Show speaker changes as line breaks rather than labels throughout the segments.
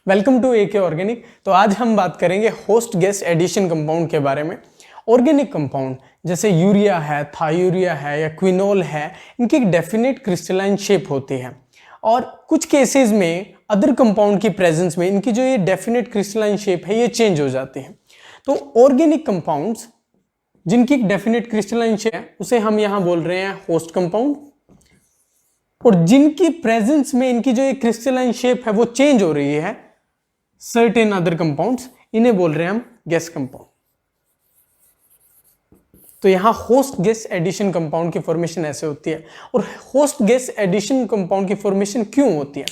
Welcome to AK organic. तो आज हम बात करेंगे होस्ट गैस एडिशन कंपाउंड के बारे में। ऑर्गेनिक कंपाउंड जैसे यूरिया है, थायूरिया है या क्विनोल है, इनकी एक डेफिनेट क्रिस्टलाइन शेप होती है और कुछ केसेस में अदर कंपाउंड की प्रेजेंस में इनकी जो ये डेफिनेट क्रिस्टलाइन शेप है ये चेंज हो जाती है। तो ऑर्गेनिक कंपाउंड्स जिनकी एक डेफिनेट क्रिस्टलाइन शेप है उसे हम यहाँ बोल रहे हैं होस्ट कंपाउंड, और जिनकी प्रेजेंस में इनकी जो ये क्रिस्टलाइन शेप है वो चेंज हो रही है सर्टेन अदर कंपाउंड्स, इन्हें बोल रहे हैं हम गैस कंपाउंड। तो यहां होस्ट गैस एडिशन कंपाउंड की फॉर्मेशन ऐसे होती है। और होस्ट गैस एडिशन कंपाउंड की फॉर्मेशन क्यों होती है?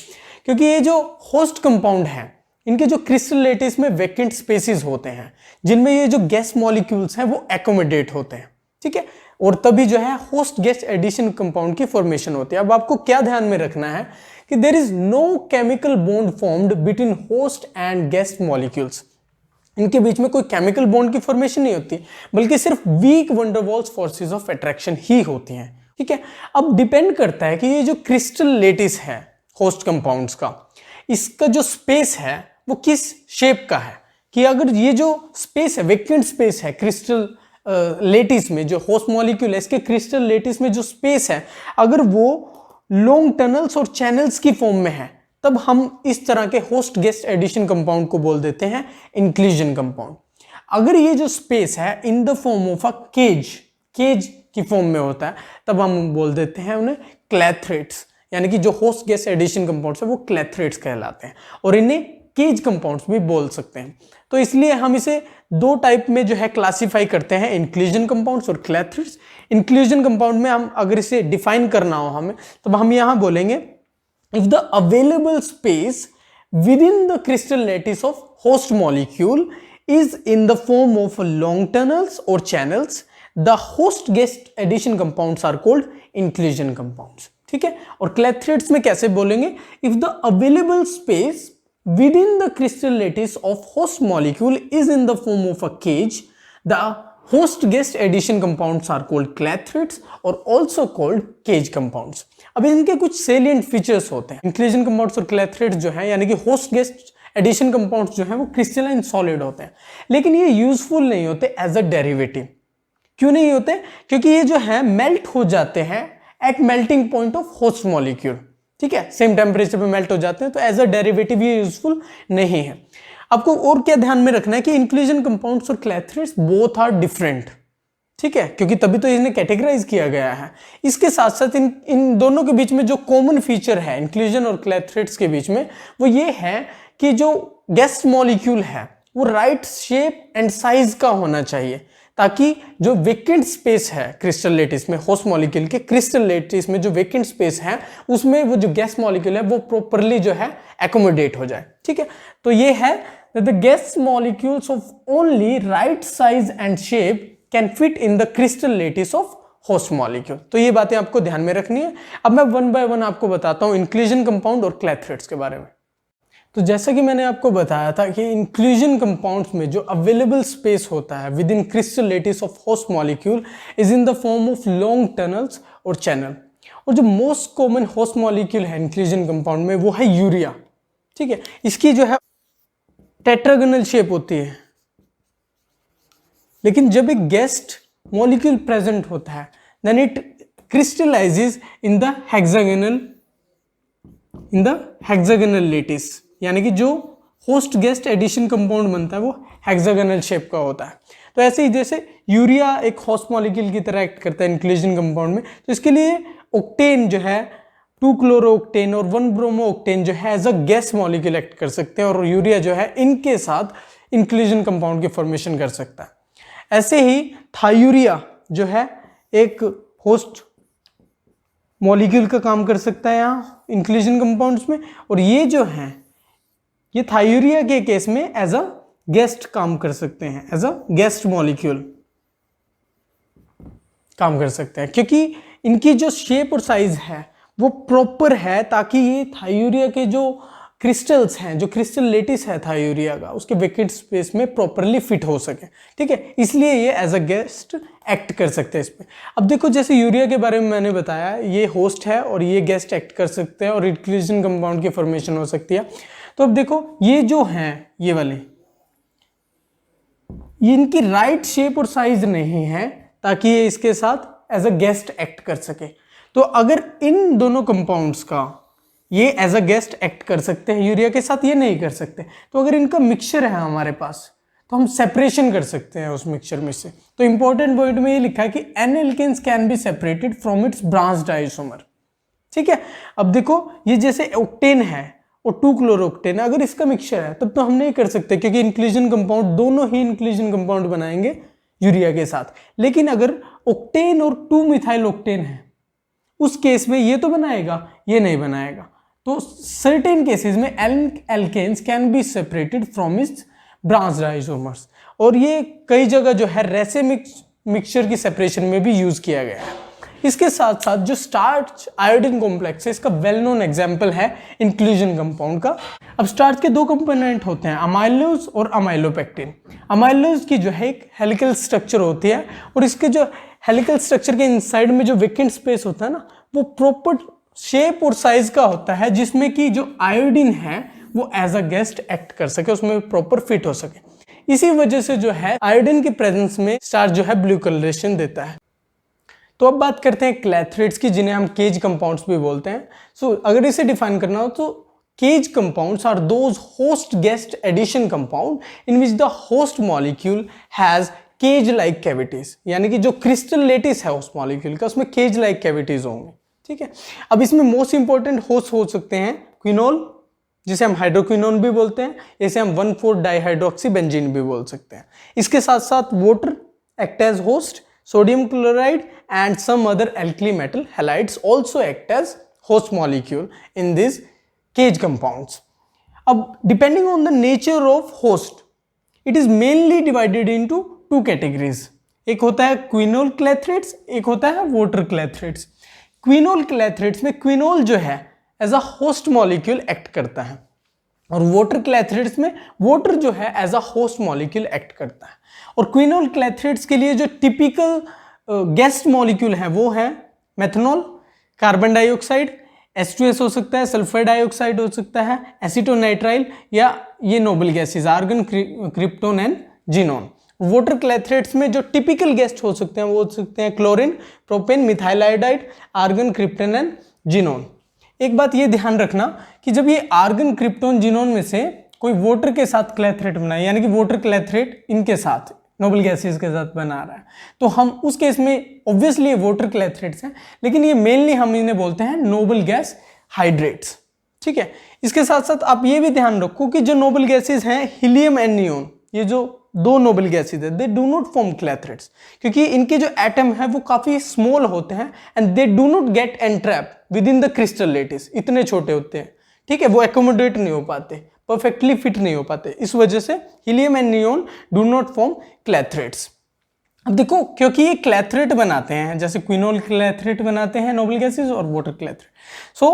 क्योंकि ये जो होस्ट कंपाउंड है इनके जो क्रिस्टल लेटिस में वैकेंट स्पेसेस होते हैं जिनमें ये जो गैस मॉलिक्यूल्स हैं वो एकोमोडेट होते हैं, ठीक है, और तभी जो है होस्ट गैस एडिशन कंपाउंड की फॉर्मेशन होती है। अब आपको क्या ध्यान में रखना है कि there is no chemical bond formed between host and gas molecules. इनके बीच में कोई केमिकल बॉन्ड की फॉर्मेशन नहीं होती, बल्कि सिर्फ weak van der Waals forces of attraction ही होती हैं, ठीक है। अब डिपेंड करता है कि ये जो क्रिस्टल लेटिस है होस्ट कंपाउंड्स का, इसका जो स्पेस है वो किस शेप का है। कि अगर ये जो स्पेस है, वेकेंट स्पेस है क्रिस्टल लेटिस में, जो होस्ट मॉलिक्यूल है इसके क्रिस्टल लेटिस में जो स्पेस है, अगर वो लॉन्ग टनल्स और चैनल्स की फॉर्म में है, तब हम इस तरह के होस्ट गैस एडिशन कंपाउंड को बोल देते हैं इंक्लूजन कंपाउंड। अगर ये जो स्पेस है in the form of a cage की फॉर्म में होता है, तब हम बोल देते हैं उन्हें क्लैथरेट्स। यानी कि जो होस्ट गैस एडिशन कंपाउंड्स है वो क्लैथरेट्स कहलाते हैं, और इन्हें केज कंपाउंड्स भी बोल सकते हैं। तो इसलिए हम इसे दो टाइप में जो है क्लासिफाई करते हैं, इंक्लूजन कंपाउंड्स और क्लैथरेट्स। इंक्लूजन कंपाउंड में हम अगर इसे डिफाइन करना हो हमें, तो हम यहां बोलेंगे if the available space within the crystal lattice of host molecule is in the form of long tunnels or channels, the host gas addition compounds are called inclusion compounds, ठीक है। और क्लैथरेट्स में कैसे बोलेंगे? if the available space within the crystal lattice of host molecule is in the form of a cage, the host gas addition compounds are called clathrates or also called cage compounds। अब इनके कुछ salient features होते हैं। Inclusion compounds और क्लैथरेट्स जो है, यानी कि होस्ट गैस एडिशन कंपाउंड्स जो है वो क्रिस्टलाइन सॉलिड होते हैं, लेकिन ये यूजफुल नहीं होते एज अ डेरिवेटिव। क्यों नहीं होते? क्योंकि ये जो है मेल्ट हो जाते हैं at melting point of host molecule, ठीक है, सेम टेम्परेचर पे मेल्ट हो जाते हैं, तो एज अ डेरिवेटिव ये यूजफुल नहीं है। आपको और क्या ध्यान में रखना है कि इंक्लूजन कंपाउंड्स और क्लैथरेट्स बोथ आर डिफरेंट, ठीक है, क्योंकि तभी तो इन्हें कैटेगराइज किया गया है। इसके साथ साथ इन दोनों के बीच में जो कॉमन फीचर है इंक्लूजन और क्लैथरेट्स के बीच में, वो ये है कि जो गैस मॉलिक्यूल है वो राइट शेप एंड साइज का होना चाहिए, ताकि जो वेकेंट स्पेस है क्रिस्टल लेटिस में, होस्ट मॉलिक्यूल के क्रिस्टल लेटिस में जो वेकेंट स्पेस है उसमें वो जो गैस मॉलिक्यूल है वो प्रॉपरली जो है एकोमोडेट हो जाए, ठीक है। तो ये है the gas molecules of only right size and shape can fit in the crystal lettuce of host molecule. तो ये बातें आपको ध्यान में रखनी है। अब मैं वन बाय वन आपको बताता हूं इंक्लूजन कंपाउंड और क्लैथरेट्स के बारे में। तो जैसा कि मैंने आपको बताया था कि इंक्लूजन कंपाउंड्स में जो अवेलेबल स्पेस होता है with in crystal lettuce of host molecule is in the form of long tunnels और चैनल। और जो मोस्ट कॉमन होस्ट मॉलिक्यूल है इंक्लूजन कंपाउंड में वो है यूरिया, ठीक है। इसकी जो है टेट्रागोनल शेप होती है, लेकिन जब एक गेस्ट मॉलिक्यूल प्रेजेंट होता है then it crystallizes in the hexagonal lattice. यानी कि जो होस्ट गेस्ट एडिशन कंपाउंड बनता है वो हेक्सागोनल शेप का होता है। तो ऐसे ही जैसे यूरिया एक होस्ट मॉलिक्यूल की तरह एक्ट करता है इंक्लूजन कंपाउंड में, तो इसके लिए ऑक्टेन जो है 2 क्लोरो ऑक्टेन और 1 ब्रोमो ऑक्टेन जो है as a gas molecule act कर सकते हैं, और यूरिया जो है इनके साथ इंक्लूजन कंपाउंड की फॉर्मेशन कर सकता है। ऐसे ही थायूरिया जो है एक होस्ट मॉलिक्यूल का काम कर सकता है यहाँ इंक्लूजन कंपाउंड्स में, और ये जो है ये थायूरिया के केस में एज अ गेस्ट काम कर सकते हैं, एज अ गेस्ट मॉलिक्यूल काम कर सकते हैं, क्योंकि इनकी जो शेप और साइज है वो प्रॉपर है, ताकि ये थायूरिया के जो क्रिस्टल्स हैं, जो क्रिस्टल लेटिस है थायूरिया का, उसके वेकेंट स्पेस में प्रॉपरली फिट हो सके, ठीक है। इसलिए ये एज अ गेस्ट एक्ट कर सकते हैं इस पे। अब देखो जैसे यूरिया के बारे में मैंने बताया, ये होस्ट है और ये गेस्ट एक्ट कर सकते हैं और इंक्लूजन कंपाउंड की फॉर्मेशन हो सकती है। तो अब देखो ये जो हैं ये वाले, ये इनकी राइट शेप और साइज नहीं है ताकि ये इसके साथ एज अ गेस्ट एक्ट कर सके। तो अगर इन दोनों कंपाउंड्स का ये एज अ गेस्ट एक्ट कर सकते हैं यूरिया के साथ, ये नहीं कर सकते, तो अगर इनका मिक्सचर है हमारे पास तो हम सेपरेशन कर सकते हैं उस मिक्सचर में से। तो इंपॉर्टेंट पॉइंट में ये लिखा है कि n alkanes can be separated from its branched isomer. ठीक है, अब देखो ये जैसे ऑक्टेन है और 2-क्लोरोक्टेन, अगर इसका मिक्सचर है तब तो हम नहीं कर सकते क्योंकि इंक्लूजन कंपाउंड, दोनों ही इंक्लूजन कंपाउंड बनाएंगे यूरिया के साथ। लेकिन अगर ऑक्टेन और 2-मिथाइल ऑक्टेन है उस केस में ये तो बनाएगा, ये नहीं बनाएगा। तो सर्टेन केसेस में alkanes can be separated from its branched isomers, और ये कई जगह जो है रेसिमिक मिक्सचर की सेपरेशन में भी यूज किया गया है। इसके साथ साथ जो स्टार्च आयोडीन कॉम्प्लेक्स है, इसका वेल नोन एग्जांपल है इंक्लूजन कंपाउंड का। अब स्टार्च के दो कंपोनेंट होते हैं, अमाइलोज और अमाइलोपेक्टिन। अमाइलोज की जो है एक हेलिकल स्ट्रक्चर होती है, और इसके जो हेलिकल स्ट्रक्चर के इनसाइड में जो वेकेंट स्पेस होता है ना, वो प्रॉपर शेप और साइज का होता है जिसमें कि जो आयोडीन है वो एज अ गेस्ट एक्ट कर सके, उसमें प्रॉपर फिट हो सके। इसी वजह से जो है आयोडीन की प्रेजेंस में स्टार्च जो है ब्लू कलरेशन देता है। तो अब बात करते हैं क्लैथरेट्स की, जिन्हें हम केज कंपाउंड्स भी बोलते हैं। सो अगर इसे डिफाइन करना हो तो cage compounds are those host guest addition compound in which the host molecule has cage like cavities, यानी कि जो क्रिस्टल लेटिस है उस मॉलिक्यूल का उसमें केज लाइक कैविटीज होंगे। ठीक है, अब इसमें मोस्ट इंपॉर्टेंट होस्ट हो सकते हैं क्विनोल, जिसे हम हाइड्रोक्विनोन भी बोलते हैं, इसे हम 1,4-डाइहाइड्रोक्सी बेंजीन भी बोल सकते हैं। इसके साथ साथ water act as host, sodium chloride and some other alkali metal halides also act as host molecule in these cage compounds. अब depending on the nature of host, it is mainly divided into two categories. एक होता है क्विनोल क्लैथरेट्स, एक होता है water क्लैथरेट्स। क्विनोल क्लैथरेट्स में quinol जो है as a host molecule act करता है, और वाटर क्लैथरेट्स में वाटर जो है as a host molecule act करता है। और क्विनोल क्लैथरेट्स के लिए जो टिपिकल गेस्ट मॉलिक्यूल है वो है मेथनॉल, कार्बन डाइऑक्साइड, H2S हो सकता है, सल्फर डाइऑक्साइड हो सकता है, एसीटोनाइट्राइल, या ये noble gases argon, krypton and xenon. Water clathrates में जो टिपिकल गेस्ट हो सकते हैं वो हो सकते हैं chlorine, propane, methyl iodide, argon, krypton and xenon. एक बात ये ध्यान रखना कि जब ये आर्गन, क्रिप्टोन, जीनोन में से कोई वाटर के साथ क्लैथरेट बनाए, यानी कि वाटर क्लैथरेट इनके साथ नोबल गैसेस के साथ बना रहा है, तो हम उस केस में ऑब्वियसली ये वाटर क्लैथरेट्स हैं, लेकिन ये मेनली हम इन्हें बोलते हैं नोबल गैस हाइड्रेट्स। ठीक है, इसके साथ साथ आप ये भी ध्यान रखो कि जो नोबल गैसेस हैं हीलियम एंड नियोन, ये जो दो नोबल गैसेस है, दे डू नॉट फॉर्म क्लैथरेट्स, क्योंकि इनके जो एटम है वो काफी स्मॉल होते हैं and they do not gate entrap with in the crystal lettuce, इतने छोटे होते हैं। ठीक है, वो एकोमोडेट नहीं हो पाते, परफेक्टली फिट नहीं हो पाते, इस वजह से helium and neon do not form clathrates. अब देखो, क्योंकि ये क्लैथरेट बनाते हैं, जैसे क्विनोल क्लैथरेट बनाते हैं नोबल गैसेस और वाटर क्लैथरेट, सो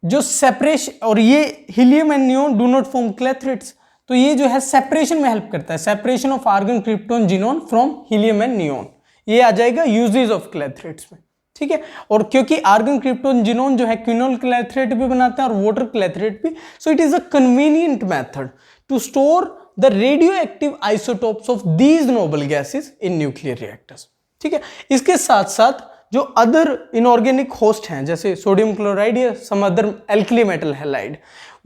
जो सेपरेशन, और ये helium and neon do not form clathrates, तो ये जो है सेपरेशन में हेल्प करता है, separation of argon, krypton, xenon from helium and neon, ये आ जाएगा यूजेज ऑफ क्लैथरेट्स में। ठीक है, और क्योंकि आर्गन, क्रिप्टोन, जीनोन जो है क्विनोल क्लैथरेट भी बनाते हैं और वाटर क्लैथरेट भी, so it is a convenient method to store the radio active isotopes of these noble gases in nuclear reactors. ठीक है, इसके साथ साथ जो अदर इनऑर्गेनिक होस्ट हैं जैसे सोडियम क्लोराइड या some other alkali metal halide,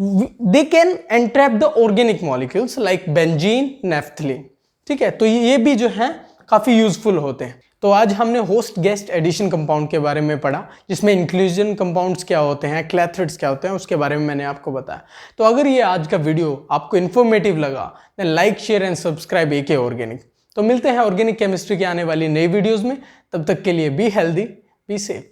they can entrap the organic molecules like benzene, naphthalene. ठीक है, तो ये भी जो है काफी यूजफुल होते हैं। तो आज हमने होस्ट गेस्ट एडिशन कंपाउंड के बारे में पढ़ा, जिसमें इंक्लूजन कंपाउंड्स क्या होते हैं, क्लैथरेट्स क्या होते हैं, उसके बारे में मैंने आपको बताया। तो अगर ये आज का वीडियो आपको इन्फॉर्मेटिव लगा, then like, share and subscribe AK organic. तो मिलते हैं ऑर्गेनिक केमिस्ट्री की आने वाली नई वीडियोस में, तब तक के लिए बी हेल्दी, बी सेफ।